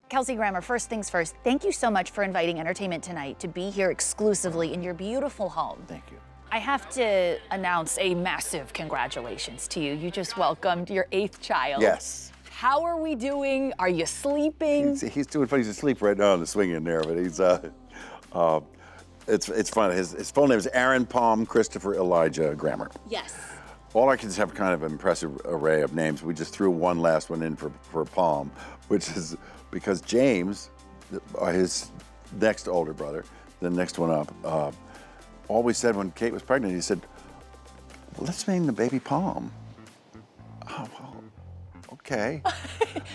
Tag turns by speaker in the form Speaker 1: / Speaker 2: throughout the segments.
Speaker 1: Kelsey Grammer, first things first, thank you so much for inviting Entertainment Tonight to be here exclusively in your beautiful home.
Speaker 2: Thank you.
Speaker 1: I have to announce a massive congratulations to you. You just welcomed your 8th child.
Speaker 2: Yes.
Speaker 1: How are we doing? Are you sleeping?
Speaker 2: He's doing fine. He's asleep right now on the swing in there, but he's, it's fun. His full name is Aaron Palm Christopher Elijah Grammer.
Speaker 1: Yes.
Speaker 2: All our kids have kind of an impressive array of names. We just threw one last one in for Palm, which is because James, his next older brother, the next one up, always said when Kate was pregnant, he said, let's name the baby Palm. Oh, well, okay.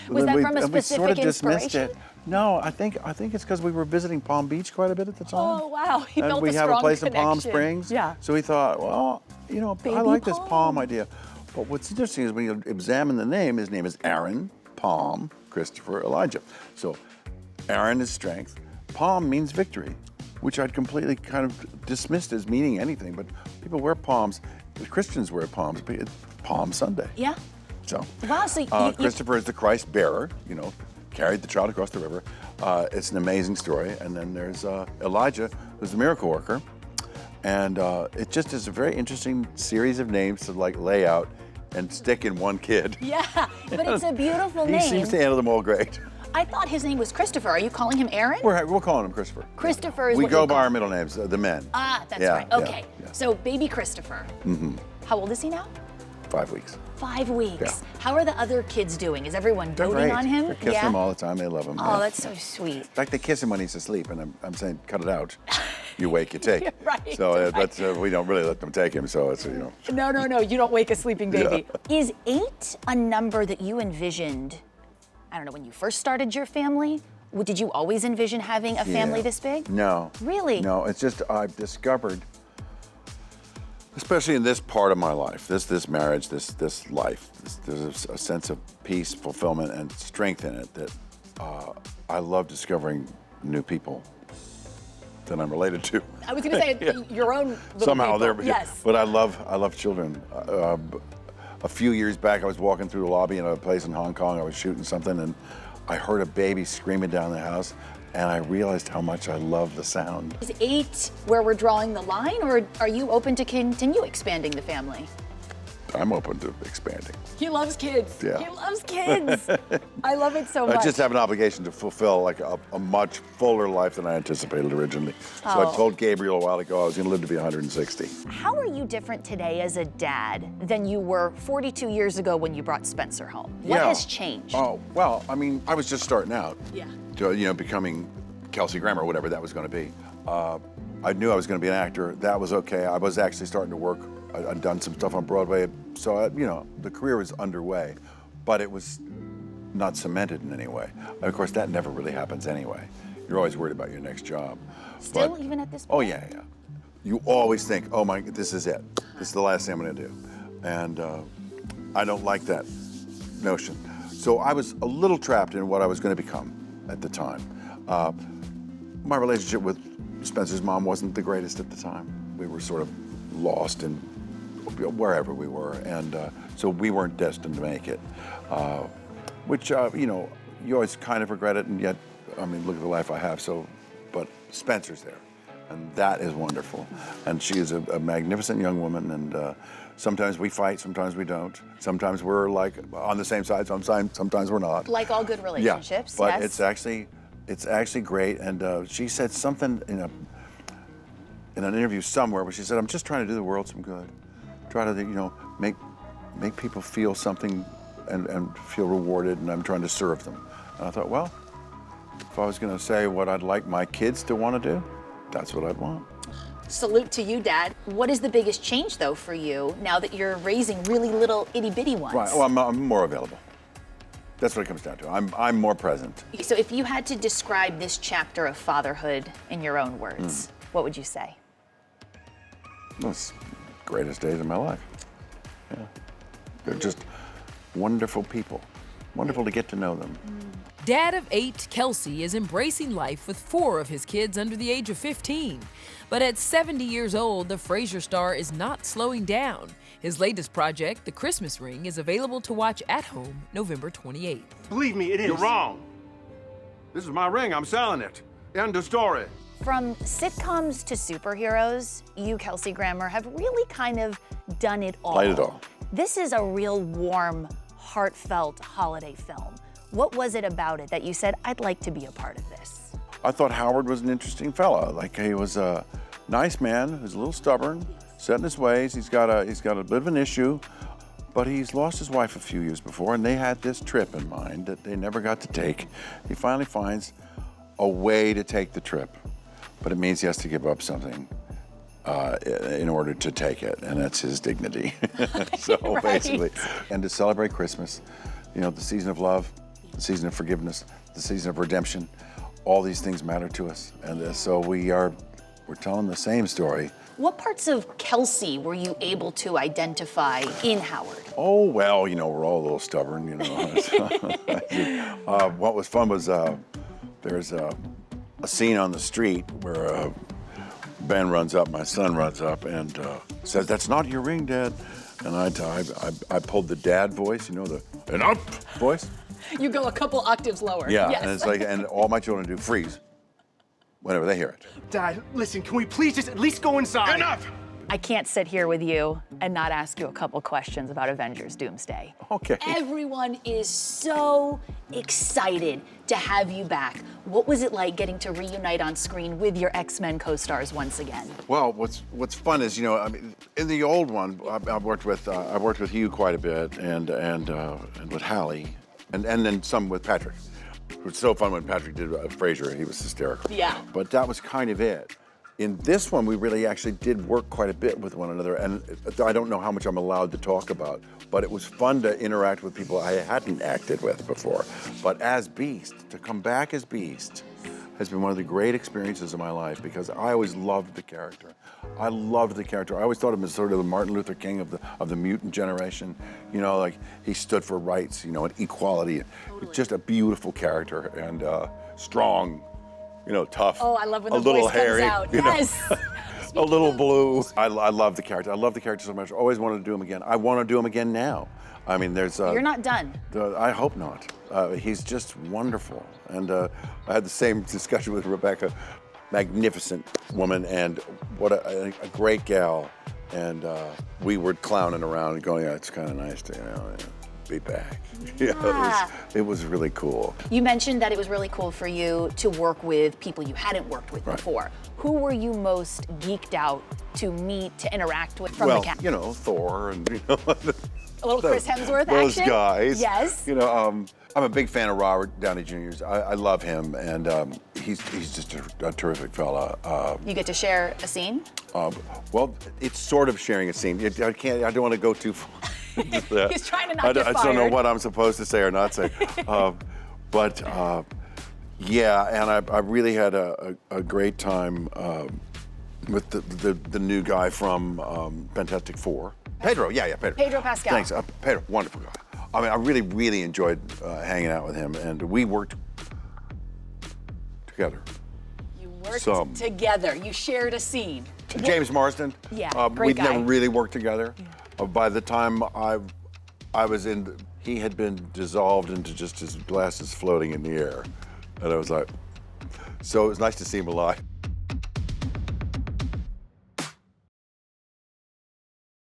Speaker 1: Was that from a
Speaker 2: and we
Speaker 1: specific
Speaker 2: sort of dismissed
Speaker 1: inspiration?
Speaker 2: it. No, I think it's because we were visiting Palm Beach quite a bit at the time.
Speaker 1: Oh, wow. He
Speaker 2: and
Speaker 1: built
Speaker 2: we
Speaker 1: a
Speaker 2: have
Speaker 1: strong
Speaker 2: a place
Speaker 1: connection.
Speaker 2: in Palm Springs.
Speaker 1: Yeah.
Speaker 2: So we thought, well, you know,
Speaker 1: Baby
Speaker 2: I like this
Speaker 1: Palm.
Speaker 2: Palm idea. But what's interesting is when you examine the name, his name is Aaron Palm Christopher Elijah. So Aaron is strength. Palm means victory, which I'd completely kind of dismissed as meaning anything. But people wear palms. The Christians wear palms. But it's Palm Sunday.
Speaker 1: Yeah.
Speaker 2: So,
Speaker 1: Wow, so
Speaker 2: Christopher is the Christ bearer, you know, carried the child across the river. It's an amazing story. And then there's Elijah, who's the miracle worker. And it just is a very interesting series of names to like lay out and stick in one kid.
Speaker 1: Yeah, but it's a beautiful name.
Speaker 2: He seems to handle them all great.
Speaker 1: I thought his name was Christopher. Are you calling him Aaron?
Speaker 2: We're calling him Christopher.
Speaker 1: Christopher is
Speaker 2: We
Speaker 1: what
Speaker 2: go
Speaker 1: you
Speaker 2: by
Speaker 1: call
Speaker 2: our
Speaker 1: him.
Speaker 2: middle names, the men.
Speaker 1: Ah, that's
Speaker 2: Yeah,
Speaker 1: right.
Speaker 2: yeah,
Speaker 1: Okay.
Speaker 2: yeah.
Speaker 1: So baby Christopher. Mm-hmm. How old is he now?
Speaker 2: 5 weeks.
Speaker 1: 5 weeks.
Speaker 2: Yeah.
Speaker 1: How are the other kids doing? Is everyone doting
Speaker 2: Great.
Speaker 1: on him?
Speaker 2: They kiss him all the time. They love him.
Speaker 1: Oh,
Speaker 2: yeah.
Speaker 1: that's so sweet.
Speaker 2: In fact, they kiss him when he's asleep, and I'm saying, cut it out. You wake, you take.
Speaker 1: Right,
Speaker 2: So
Speaker 1: right.
Speaker 2: that's we don't really let them take him. So it's you know.
Speaker 1: No, you don't wake a sleeping baby.
Speaker 2: Yeah.
Speaker 1: Is 8 a number that you envisioned, I don't know, when you first started your family? Did you always envision having a family this big?
Speaker 2: No.
Speaker 1: Really?
Speaker 2: No, it's just I've discovered, especially in this part of my life, this marriage, this life, there's a sense of peace, fulfillment, and strength in it that I love discovering new people that I'm related to.
Speaker 1: I was going to say your own little
Speaker 2: Somehow
Speaker 1: people.
Speaker 2: they're,
Speaker 1: Yes.
Speaker 2: but I love children. A few years back, I was walking through the lobby in a place in Hong Kong. I was shooting something, and I heard a baby screaming down the house, and I realized how much I love the sound.
Speaker 1: Is 8 where we're drawing the line, or are you open to continue expanding the family?
Speaker 2: I'm open to expanding.
Speaker 1: He loves kids.
Speaker 2: Yeah.
Speaker 1: He loves kids. I love it so much.
Speaker 2: I just have an obligation to fulfill like a much fuller life than I anticipated originally. So I told Gabriel a while ago I was going to live to be 160.
Speaker 1: How are you different today as a dad than you were 42 years ago when you brought Spencer home? What has changed?
Speaker 2: Oh, well, I mean, I was just starting out.
Speaker 1: Yeah.
Speaker 2: To, you know, becoming Kelsey Grammer, whatever that was going to be. I knew I was going to be an actor. That was okay. I was actually starting to work. I'd done some stuff on Broadway. So, you know, the career was underway, but it was not cemented in any way. And of course, that never really happens anyway. You're always worried about your next job.
Speaker 1: Still, even at this point?
Speaker 2: Oh, yeah. You always think, oh my, this is it. This is the last thing I'm going to do. And I don't like that notion. So I was a little trapped in what I was going to become at the time. My relationship with Spencer's mom wasn't the greatest at the time. We were sort of lost in wherever we were, and so we weren't destined to make it, which, you know, you always kind of regret it, and yet, I mean, look at the life I have, so, but Spencer's there, and that is wonderful, and she is a magnificent young woman, and sometimes we fight, sometimes we don't, sometimes we're like on the same side, sometimes we're not.
Speaker 1: Like all good relationships,
Speaker 2: but
Speaker 1: yes.
Speaker 2: it's actually great, and she said something in an interview somewhere where she said, I'm just trying to do the world some good. Try to, you know, make people feel something and feel rewarded, and I'm trying to serve them. And I thought, well, if I was going to say what I'd like my kids to want to do, that's what I'd want.
Speaker 1: Salute to you, Dad. What is the biggest change, though, for you now that you're raising really little itty-bitty ones?
Speaker 2: Right, well, I'm more available. That's what it comes down to. I'm more present.
Speaker 1: So if you had to describe this chapter of fatherhood in your own words, what would you say?
Speaker 2: It's the greatest days of my life. Yeah. They're just wonderful people. Wonderful to get to know them.
Speaker 3: Dad of 8, Kelsey, is embracing life with 4 of his kids under the age of 15. But at 70 years old, the Frasier star is not slowing down. His latest project, The Christmas Ring, is available to watch at home November 28th.
Speaker 4: Believe me, it is.
Speaker 5: You're wrong.
Speaker 4: This is my ring. I'm selling it. End of story.
Speaker 1: From sitcoms to superheroes, you, Kelsey Grammer, have really kind of done it all.
Speaker 2: Played it all.
Speaker 1: This is a real warm, heartfelt holiday film. What was it about it that you said, I'd like to be a part of this?
Speaker 2: I thought Howard was an interesting fella. Like, he was a nice man who's a little stubborn, set in his ways. He's got a bit of an issue, but he's lost his wife a few years before, and they had this trip in mind that they never got to take. He finally finds a way to take the trip, but it means he has to give up something in order to take it, and that's his dignity. So
Speaker 1: Right.
Speaker 2: basically, and to celebrate Christmas, you know, the season of love, the season of forgiveness, the season of redemption, all these things matter to us, and so we're telling the same story.
Speaker 1: What parts of Kelsey were you able to identify in Howard?
Speaker 2: Oh, well, you know, we're all a little stubborn, you know. What was fun was there's a scene on the street where Ben runs up, my son runs up, and says, "That's not your ring, Dad." And I pulled the dad voice, you know, the "enough" voice.
Speaker 1: You go a couple octaves lower.
Speaker 2: Yeah,
Speaker 1: Yes.
Speaker 2: and it's like, and all my children do freeze whenever they hear it.
Speaker 5: Dad, listen, can we please just at least go inside?
Speaker 4: Enough!
Speaker 1: I can't sit here with you and not ask you a couple questions about Avengers Doomsday.
Speaker 2: Okay.
Speaker 1: Everyone is so excited to have you back. What was it like getting to reunite on screen with your X-Men co-stars once again?
Speaker 2: Well, what's fun is, you know, I mean, in the old one, I worked with Hugh quite a bit, and with Hallie, and then some with Patrick. It was so fun when Patrick did Frasier. He was hysterical.
Speaker 1: Yeah.
Speaker 2: But that was kind of it. In this one, we really actually did work quite a bit with one another, and I don't know how much I'm allowed to talk about, but it was fun to interact with people I hadn't acted with before. But as Beast, to come back as Beast, has been one of the great experiences of my life, because I always loved the character. I loved the character. I always thought of him as sort of the Martin Luther King of the mutant generation. You know, like, he stood for rights, you know, and equality. Just a beautiful character, and strong, you know, tough.
Speaker 1: Oh, I love when
Speaker 2: a
Speaker 1: the
Speaker 2: little
Speaker 1: voice
Speaker 2: hairy,
Speaker 1: comes out.
Speaker 2: you know.
Speaker 1: Yes.
Speaker 2: A little blue. I love the character. I love the character so much. I always wanted to do him again. I want to do him again now. I mean, there's.
Speaker 1: You're not done.
Speaker 2: I hope not. He's just wonderful. And I had the same discussion with Rebecca. Magnificent woman, and what a great gal. And we were clowning around and going, "Yeah, it's kind of nice to, you know, be back." Yeah, it was really cool.
Speaker 1: You mentioned that it was really cool for you to work with people you hadn't worked with before. Who were you most geeked out to meet, to interact with from the cast?
Speaker 2: You know, Thor and, you know,
Speaker 1: A little Chris Hemsworth
Speaker 2: those
Speaker 1: action?
Speaker 2: guys.
Speaker 1: Yes.
Speaker 2: You know, I'm a big fan of Robert Downey Jr. I love him, and he's just a terrific fella.
Speaker 1: You get to share a scene?
Speaker 2: Well, it's sort of sharing a scene. I don't want to go too far.
Speaker 1: He's trying to not get
Speaker 2: I just don't know
Speaker 1: fired.
Speaker 2: what I'm supposed to say or not say. But yeah, and I really had a great time with the new guy from Fantastic Four. Pedro, yeah, Pedro.
Speaker 1: Pedro Pascal.
Speaker 2: Thanks, Pedro, wonderful guy. I mean, I really enjoyed hanging out with him, and we worked together.
Speaker 1: You worked
Speaker 2: Some.
Speaker 1: together. You shared a scene.
Speaker 2: James Marsden.
Speaker 1: Yeah,
Speaker 2: We'd
Speaker 1: great guy.
Speaker 2: never really worked together. By the time I was in, he had been dissolved into just his glasses floating in the air, and I was like, so it was nice to see him alive.